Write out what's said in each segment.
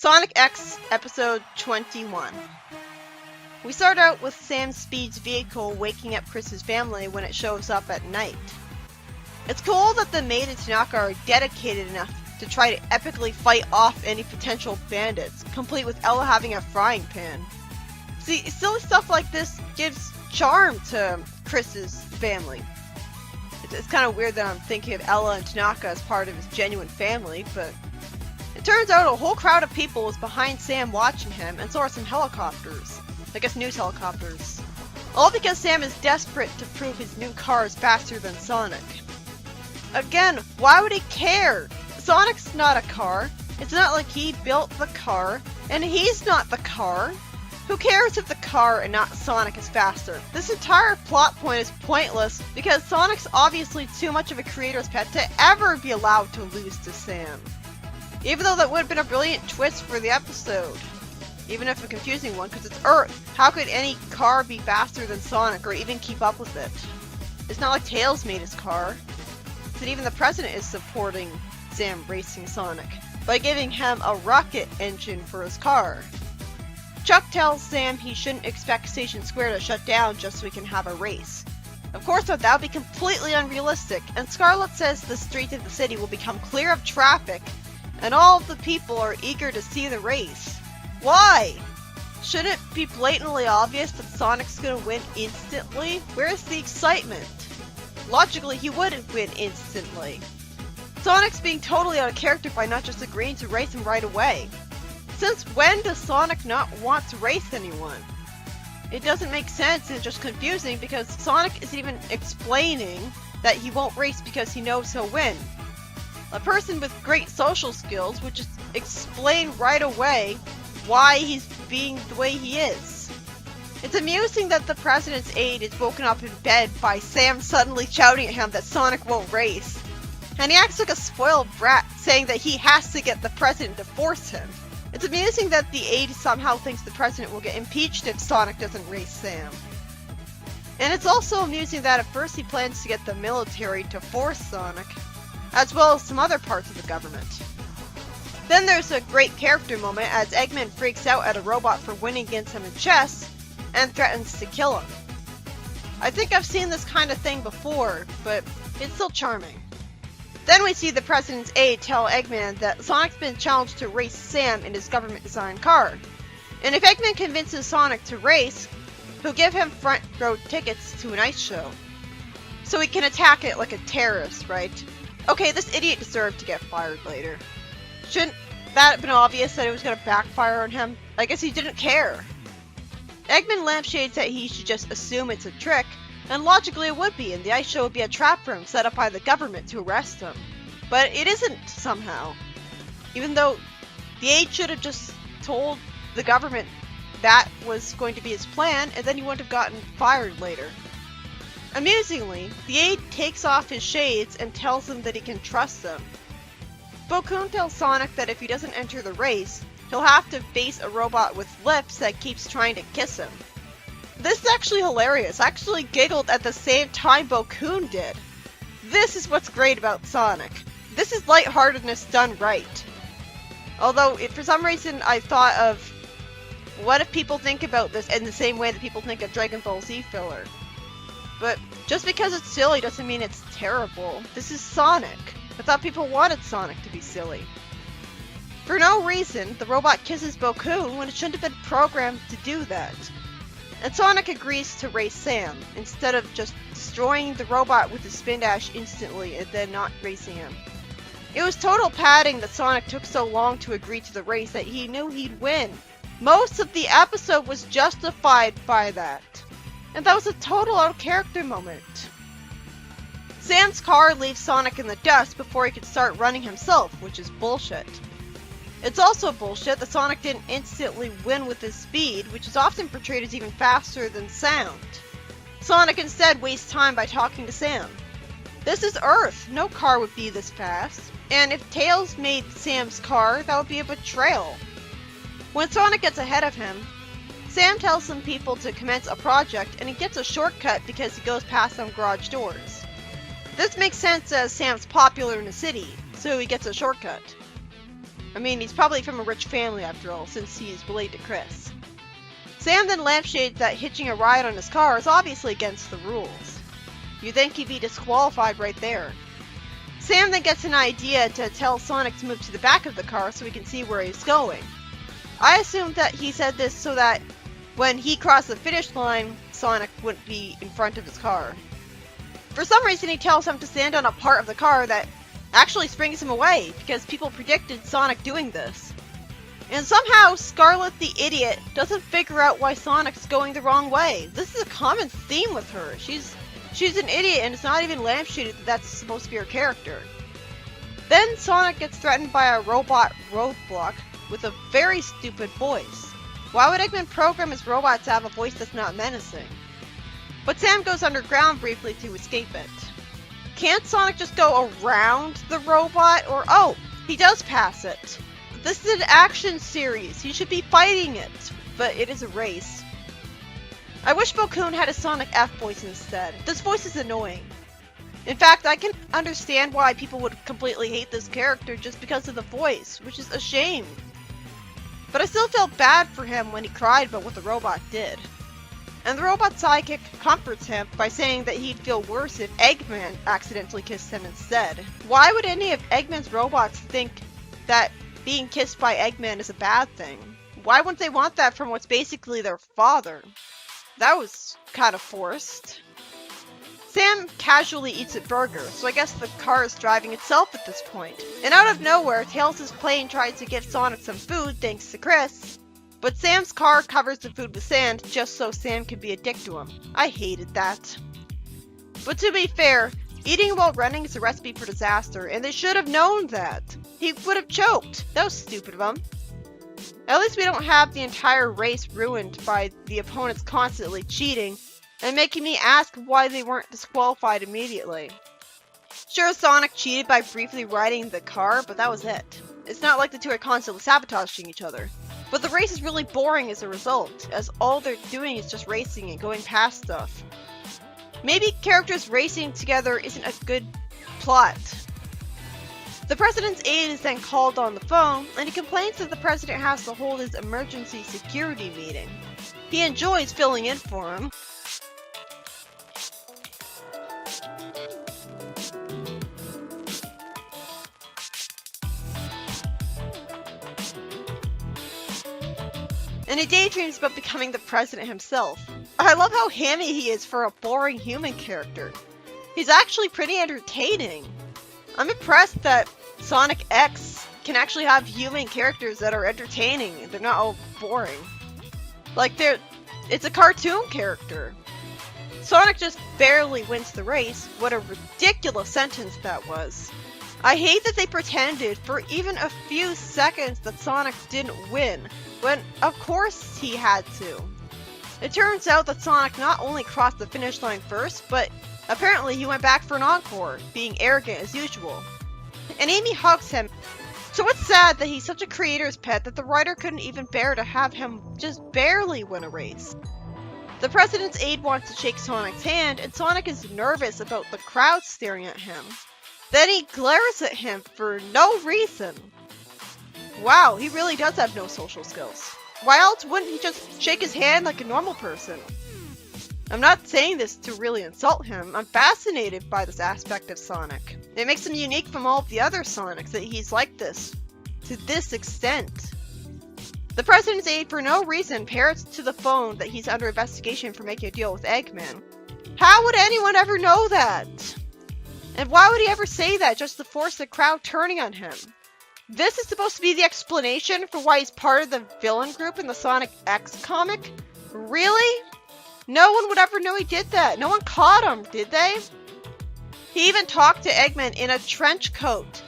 Sonic X Episode 21. We start out with Sam Speed's vehicle waking up Chris's family when it shows up at night. It's cool that the maid and Tanaka are dedicated enough to try to epically fight off any potential bandits, complete with Ella having a frying pan. See, silly stuff like this gives charm to Chris's family. It's kind of weird that I'm thinking of Ella and Tanaka as part of his genuine family, but it turns out a whole crowd of people was behind Sam watching him, and so are some helicopters. I guess news helicopters. All because Sam is desperate to prove his new car is faster than Sonic. Again, why would he care? Sonic's not a car. It's not like he built the car, and he's not the car. Who cares if the car and not Sonic is faster? This entire plot point is pointless because Sonic's obviously too much of a creator's pet to ever be allowed to lose to Sam. Even though that would have been a brilliant twist for the episode. Even if a confusing one, because it's Earth. How could any car be faster than Sonic or even keep up with it? It's not like Tails made his car. And even the president is supporting Sam racing Sonic by giving him a rocket engine for his car. Chuck tells Sam he shouldn't expect Station Square to shut down just so he can have a race. Of course, that would be completely unrealistic, and Scarlet says the streets of the city will become clear of traffic and all of the people are eager to see the race. Why? Shouldn't it be blatantly obvious that Sonic's gonna win instantly? Where's the excitement? Logically, he wouldn't win instantly. Sonic's being totally out of character by not just agreeing to race him right away. Since when does Sonic not want to race anyone? It doesn't make sense and it's just confusing because Sonic isn't even explaining that he won't race because he knows he'll win. A person with great social skills would just explain right away why he's being the way he is. It's amusing that the president's aide is woken up in bed by Sam suddenly shouting at him that Sonic won't race. And he acts like a spoiled brat, saying that he has to get the president to force him. It's amusing that the aide somehow thinks the president will get impeached if Sonic doesn't race Sam. And it's also amusing that at first he plans to get the military to force Sonic, as well as some other parts of the government. Then there's a great character moment as Eggman freaks out at a robot for winning against him in chess and threatens to kill him. I think I've seen this kind of thing before, but it's still charming. Then we see the president's aide tell Eggman that Sonic's been challenged to race Sam in his government-designed car. And if Eggman convinces Sonic to race, he'll give him front row tickets to an ice show. So he can attack it like a terrorist, right? Okay, this idiot deserved to get fired later. Shouldn't that have been obvious that it was going to backfire on him? I guess he didn't care. Eggman lampshades that he should just assume it's a trick, and logically it would be, and the ice show would be a trap for him set up by the government to arrest him. But it isn't, somehow. Even though the aide should have just told the government that was going to be his plan, and then he wouldn't have gotten fired later. Amusingly, the aide takes off his shades and tells him that he can trust them. Bo-kun tells Sonic that if he doesn't enter the race, he'll have to face a robot with lips that keeps trying to kiss him. This is actually hilarious. I actually giggled at the same time Bo-kun did. This is what's great about Sonic. This is lightheartedness done right. Although, for some reason, I thought of, what if people think about this in the same way that people think of Dragon Ball Z filler? But just because it's silly doesn't mean it's terrible. This is Sonic. I thought people wanted Sonic to be silly. For no reason, the robot kisses Bo-kun when it shouldn't have been programmed to do that. And Sonic agrees to race Sam, instead of just destroying the robot with his spin dash instantly and then not racing him. It was total padding that Sonic took so long to agree to the race that he knew he'd win. Most of the episode was justified by that. And that was a total out-of-character moment. Sam's car leaves Sonic in the dust before he can start running himself, which is bullshit. It's also bullshit that Sonic didn't instantly win with his speed, which is often portrayed as even faster than sound. Sonic instead wastes time by talking to Sam. This is Earth, no car would be this fast. And if Tails made Sam's car, that would be a betrayal. When Sonic gets ahead of him, Sam tells some people to commence a project and he gets a shortcut because he goes past some garage doors. This makes sense as Sam's popular in the city, so he gets a shortcut. I mean, he's probably from a rich family after all, since he's related to Chris. Sam then lampshades that hitching a ride on his car is obviously against the rules. You'd think he'd be disqualified right there. Sam then gets an idea to tell Sonic to move to the back of the car so he can see where he's going. I assumed that he said this so that when he crossed the finish line, Sonic wouldn't be in front of his car. For some reason, he tells him to stand on a part of the car that actually springs him away, because people predicted Sonic doing this. And somehow, Scarlet the idiot doesn't figure out why Sonic's going the wrong way. This is a common theme with her. She's an idiot, and it's not even lampshaded that that's supposed to be her character. Then Sonic gets threatened by a robot roadblock with a very stupid voice. Why would Eggman program his robot to have a voice that's not menacing? But Sam goes underground briefly to escape it. Can't Sonic just go around the robot? Or, oh, he does pass it. This is an action series. He should be fighting it. But it is a race. I wish Bokoon had a Sonic F voice instead. This voice is annoying. In fact, I can understand why people would completely hate this character just because of the voice, which is a shame. But I still felt bad for him when he cried about what the robot did. And the robot sidekick comforts him by saying that he'd feel worse if Eggman accidentally kissed him instead. Why would any of Eggman's robots think that being kissed by Eggman is a bad thing? Why wouldn't they want that from what's basically their father? That was kind of forced. Sam casually eats a burger, so I guess the car is driving itself at this point. And out of nowhere, Tails' plane tries to get Sonic some food thanks to Chris, but Sam's car covers the food with sand just so Sam can be a dick to him. I hated that. But to be fair, eating while running is a recipe for disaster, and they should have known that. He would have choked. That was stupid of him. At least we don't have the entire race ruined by the opponents constantly cheating and making me ask why they weren't disqualified immediately. Sure, Sonic cheated by briefly riding the car, but that was it. It's not like the two are constantly sabotaging each other. But the race is really boring as a result, as all they're doing is just racing and going past stuff. Maybe characters racing together isn't a good plot. The president's aide is then called on the phone, and he complains that the president has to hold his emergency security meeting. He enjoys filling in for him. And he daydreams about becoming the president himself. I love how hammy he is for a boring human character. He's actually pretty entertaining. I'm impressed that Sonic X can actually have human characters that are entertaining. They're not all boring. Like, it's a cartoon character. Sonic just barely wins the race. What a ridiculous sentence that was. I hate that they pretended for even a few seconds that Sonic didn't win, when of course he had to. It turns out that Sonic not only crossed the finish line first, but apparently he went back for an encore, being arrogant as usual. And Amy hugs him. So it's sad that he's such a creator's pet that the writer couldn't even bear to have him just barely win a race. The president's aide wants to shake Sonic's hand, and Sonic is nervous about the crowd staring at him. Then he glares at him for no reason. Wow, he really does have no social skills. Why else wouldn't he just shake his hand like a normal person? I'm not saying this to really insult him. I'm fascinated by this aspect of Sonic. It makes him unique from all of the other Sonics that he's like this, to this extent. The president's aide for no reason parrots to the phone that he's under investigation for making a deal with Eggman. How would anyone ever know that? And why would he ever say that just to force the crowd turning on him? This is supposed to be the explanation for why he's part of the villain group in the Sonic X comic? Really? No one would ever know he did that. No one caught him, did they? He even talked to Eggman in a trench coat.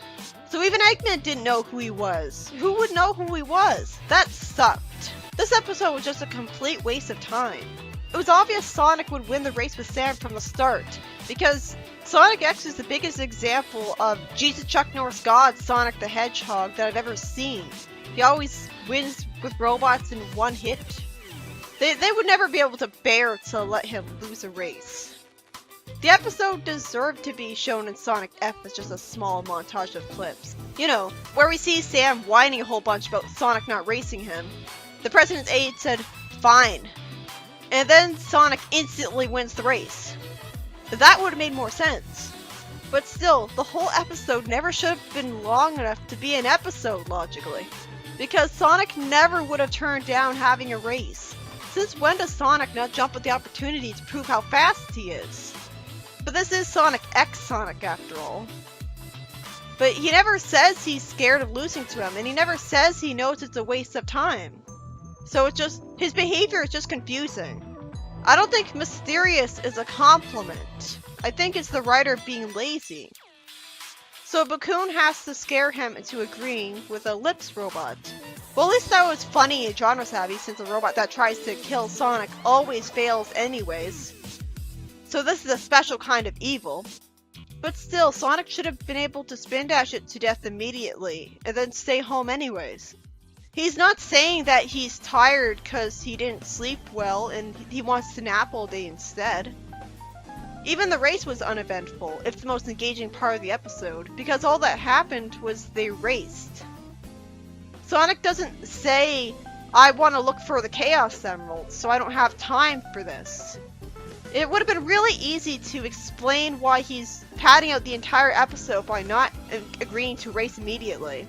So even Eggman didn't know who he was. Who would know who he was? That sucked. This episode was just a complete waste of time. It was obvious Sonic would win the race with Sam from the start, because Sonic X is the biggest example of Jesus Chuck Norris God Sonic the Hedgehog that I've ever seen. He always wins with robots in one hit. They would never be able to bear to let him lose a race. The episode deserved to be shown in Sonic F as just a small montage of clips. You know, where we see Sam whining a whole bunch about Sonic not racing him. The president's aide said, "Fine." And then Sonic instantly wins the race. That would have made more sense. But still, the whole episode never should have been long enough to be an episode, logically. Because Sonic never would have turned down having a race. Since when does Sonic not jump at the opportunity to prove how fast he is? But this is Sonic X Sonic after all. But he never says he's scared of losing to him, and he never says he knows it's a waste of time. So it's just, his behavior is just confusing. I don't think mysterious is a compliment. I think it's the writer being lazy. So Bakun has to scare him into agreeing with a lips robot. Well, at least that was funny and genre savvy, since a robot that tries to kill Sonic always fails anyways. So this is a special kind of evil. But still, Sonic should have been able to spin dash it to death immediately, and then stay home anyways. He's not saying that he's tired because he didn't sleep well and he wants to nap all day instead. Even the race was uneventful, if the most engaging part of the episode, because all that happened was they raced. Sonic doesn't say, "I want to look for the Chaos Emeralds, so I don't have time for this." It would have been really easy to explain why he's padding out the entire episode by not agreeing to race immediately.